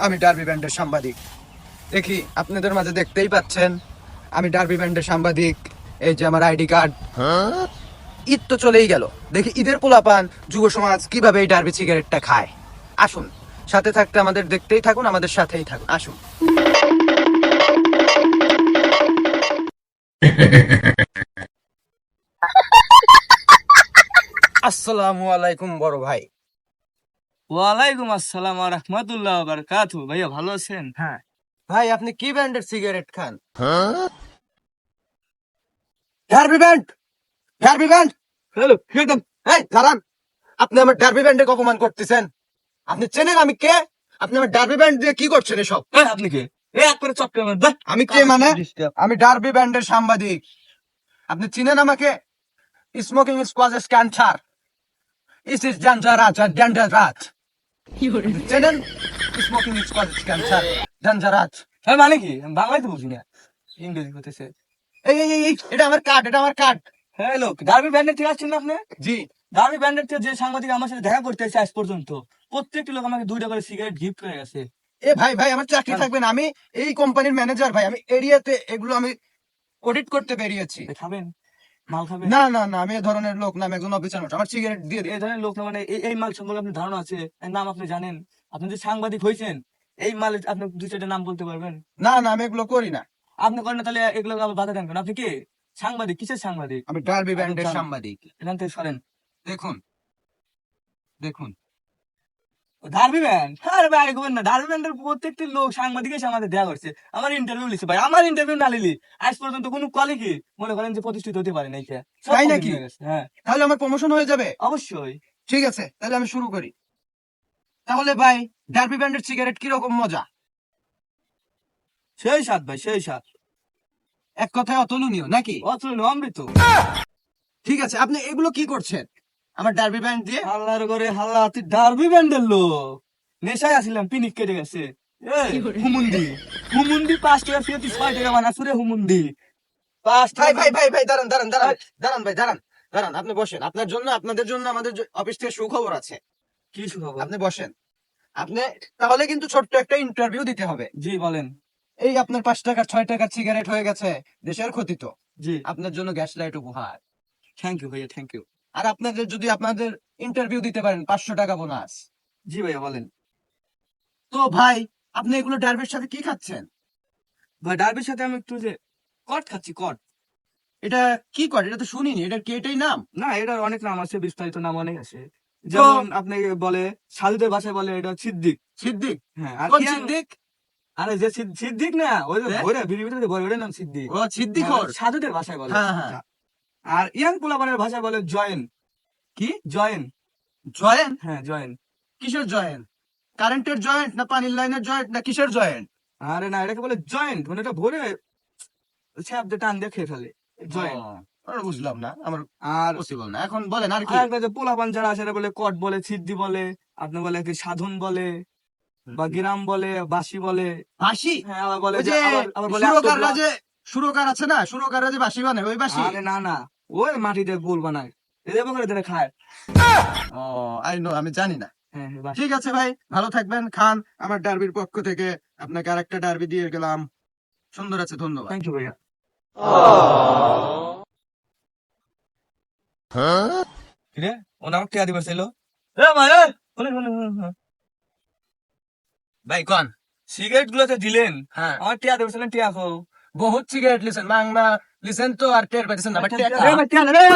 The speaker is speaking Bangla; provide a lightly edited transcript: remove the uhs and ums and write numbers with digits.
আমি ডার্বি ব্যান্ডের সাংবাদিক। দেখি আপনাদের মাঝে দেখতেই পাচ্ছেন আমি ডার্বি ব্যান্ডের সাংবাদিক। এই যে আমার আইডি কার্ড। ঈদ তো চলেই গেল, দেখি ঈদের পোলাপান যুব সমাজ কিভাবে এই ডার্বি সিগারেটটা খায়। আসুন, সাথে থাকতে আমাদের দেখতেই থাকুন, আমাদের সাথেই থাকুন, আসুন। আসসালামু আলাইকুম বড় ভাই। ওয়ালাইকুম আসসালাম ওয়া রাহমাতুল্লাহি ওয়া বারাকাতুহু। ভাইয়া ভালো আছেন? হ্যাঁ ভাই, আপনি কি ব্র্যান্ডের সিগারেট খান? Derby band, Derby band. Hello, একদম। এই দাঁড়ান, আপনি আমার ডার্বি ব্যান্ডে অপমান করতেছেন। আপনি চেনেন আমি কে? আপনি আমার ডার্বি ব্যান্ড দিয়ে কি করছেন এসব? আপনি কে? এক করে চটকে মার। আমি কে মানে? আমি ডার্বি ব্যান্ডের সাংবাদিক। আপনি চিনেন আমাকে? Smoking is causes cancer, is is dangerous আর ডেঞ্জারাস। চেনেন? Smoking is causes cancer, dangerous. হ্যাঁ মানে কি? আমি বাংলায় তো বুঝি না, ইংরেজি করতেছে। এই এটা আমার কার্ড, এটা আমার কার্ড। হ্যালো, ডার্বি ব্যান্ডের থেকে আসছেন না আপনি? জি। ডার্বি ব্যান্ডের থেকে যে সাংবাদিক আমার সাথে দেখা করতে এসেছে আজ পর্যন্ত, প্রত্যেকটি লোক আমাকে 2টা করে সিগারেট গিফট করে গেছে। এ ভাই ভাই, আমার চাকরি থাকবে না। আমি এই কোম্পানির ম্যানেজার ভাই। আমি এরিয়াতে এগুলো আমি অডিট করতে বেরিয়েছি। খাবেন? মাল খাবেন? না না না, আমি এ ধরনের লোক না, আমি একজন অফিসার। আমার সিগারেট দিয়ে দিন। এই ধরনের লোক না মানে এই মাল সম্পর্কে আপনার ধারণা আছে? এর নাম আপনি জানেন? আপনি যে সাংবাদিক হয়েছেন, এই মালের আপনি 2-4টা নাম বলতে পারবেন? না না, আমি এগুলো করি না। আপনি করেন না, তাহলে এগুলো আবার বাধা দেন কেন? আপনি কে? সাংবাদিক? কিসের সাংবাদিক? আমি ডার্বি ব্যান্ডের জান। সাংবাদিক। এখান থেকে সরেন। দেখুন দেখুন। Derby band? আরে ভাই আগে বলেন না, ডার্বি ব্যান্ডের প্রত্যেকটি লোক সাংবাদিক এসে আমাদের দেয়া করছে। আমার ইন্টারভিউ লিখছে ভাই, আমার ইন্টারভিউ না লিলি আজ পর্যন্ত কোনো কলিগই মনে করেন যে প্রতিষ্ঠিত হতে পারে নাই। সব তাই complete নাকি? হয়ে গেছে। হ্যাঁ তাহলে আমার প্রমোশন হয়ে যাবে? অবশ্যই। ঠিক আছে, তাহলে আমি শুরু করি। তাহলে ভাই, ডার্বি ব্যান্ডের সিগারেট কিরকম মজা? সেই সাত ভাই, সেই সাত। এক কথায় অতুলনীয় নাকি? অতুলনীয়, অমৃত। ঠিক আছে, আপনি এগুলো কি করছেন আমার ডার্বি ব্যান্ড দিয়ে? হাল্লার করে হাল্লা, তুই ডার্বি ব্যান্ডের লোক? নেশায় আসিলাম, পিনিক কেটে গেছে। এই হুমুন্দি, হুমুন্দি 5 টাকা ফিরে তুই 6 টাকা বানাস রে হুমুন্দি। 5 ভাই টাকা। ভাই ভাই ভাই, দাঁড়ান দাঁড়ান দাঁড়ান দাঁড়ান ভাই, দাঁড়ান দাঁড়ান। আপনি বসেন, আপনার জন্য, আপনাদের জন্য আমাদের অফিস থেকে সুখবর আছে। কি সুখবর? আপনি বসেন। আপনি তাহলে কিন্তু ছোট্ট একটা ইন্টারভিউ দিতে হবে। জি বলেন। এই আপনার 5 টাকা 6 টাকার সিগারেট হয়ে গেছে দেশের ক্ষতি তো। জি, আপনার জন্য গ্যাস লাইট উপহার। থ্যাংক ইউ ভাইয়া, থ্যাংক ইউ। আর আপনাদের যদি আপনাদের ইন্টারভিউ দিতে পারেন 500 টাকা বোনাস। জি ভাইয়া বলেন। তো ভাই, আপনি এগুলো ডার্বির সাথে কি খাচ্ছেন? ভাই ডার্বির সাথে আমি একটু যে কট খাচ্ছি, কট। এটা কি করে? এটা তো শুনিনি। এটা কি এটাই নাম? না, এটার অনেক নাম আছে, বিস্তারিত নাম অনেক আছে। যেমন আপনি বলে, সাধুদের ভাষায় বলে এটা সিদ্দিক। সিদ্দিক? হ্যাঁ, আর কোন ইয়াং, সিদ্দিক? আরে যে সিদ্দিক না, ওই যে হ্যাঁ? ভরে বিড়ি ভিতরে ভরে, ওটার নাম সিদ্দিক। ও সিদ্দিক হ্যাঁ, ওর। সাধুদের ভাষায় বলে। হ্যাঁ হ্যাঁ। আর ইয়াং পোলাপানের ভাষায় বলে জয়েন। কি? জয়েন। জয়েন্ট? হ্যাঁ জয়েন। কিসের জয়েন্ট? কারেন্টের জয়েন্ট না পানির লাইনের জয়েন্ট না কিসের জয়েন্ট? আরে না, এটাকে বলে জয়েন্ট, মানে এটা ভরে ছ্যাপ দিয়ে টান দিয়ে খেয়ে ফেলে। জয়েন্ট। বুঝলাম না, আমার আর পসিবল না। এখন বলেন আর কি? আর একটা যে পোলাপান যারা আছে এরা বলে কট বলে, সিদ্ধি বলে, আপনি বলে কি সাধন বলে, বা গ্রাম বলে, বাসি বলে। বাঁশি? হ্যাঁ, আবার বলে ওই যে যে আবার বলে সুরকাররা আত্মগ্লাস। যে, সুরকার আছে না, সুরকাররা যে বাঁশি বানায়, ওই বাঁশি? আরে না না, ওই মাটিতে গোল বানায়, এদের করে তারা খায়। ও, আই নো, আমি জানি না। হ্যাঁ হ্যাঁ, বাসি। ঠিক আছে ভাই, ভালো থাকবেন, খান। আমার ডার্বির পক্ষ থেকে আপনাকে আরেকটা ডার্বি দিয়ে গেলাম। সুন্দর আছে, ধন্যবাদ। থ্যাংক ইউ ভাইয়া। কিরে, ও নাম টিয়া দিবার ছিল? এ ভাই, এ, শুনেন, শুনেন, শুনেন, শুনেন। ভাই কন। সিগারেট গুলোতে দিলেন, হ্যাঁ, আমার টিয়া দিবার ছিলেন, টিয়া খাও। বহুত সিগারেট লিছেন, মাংমা লিছেন তো আর টের পাইছেন না, বাট এ ভাই, টিয়া নেন, এ।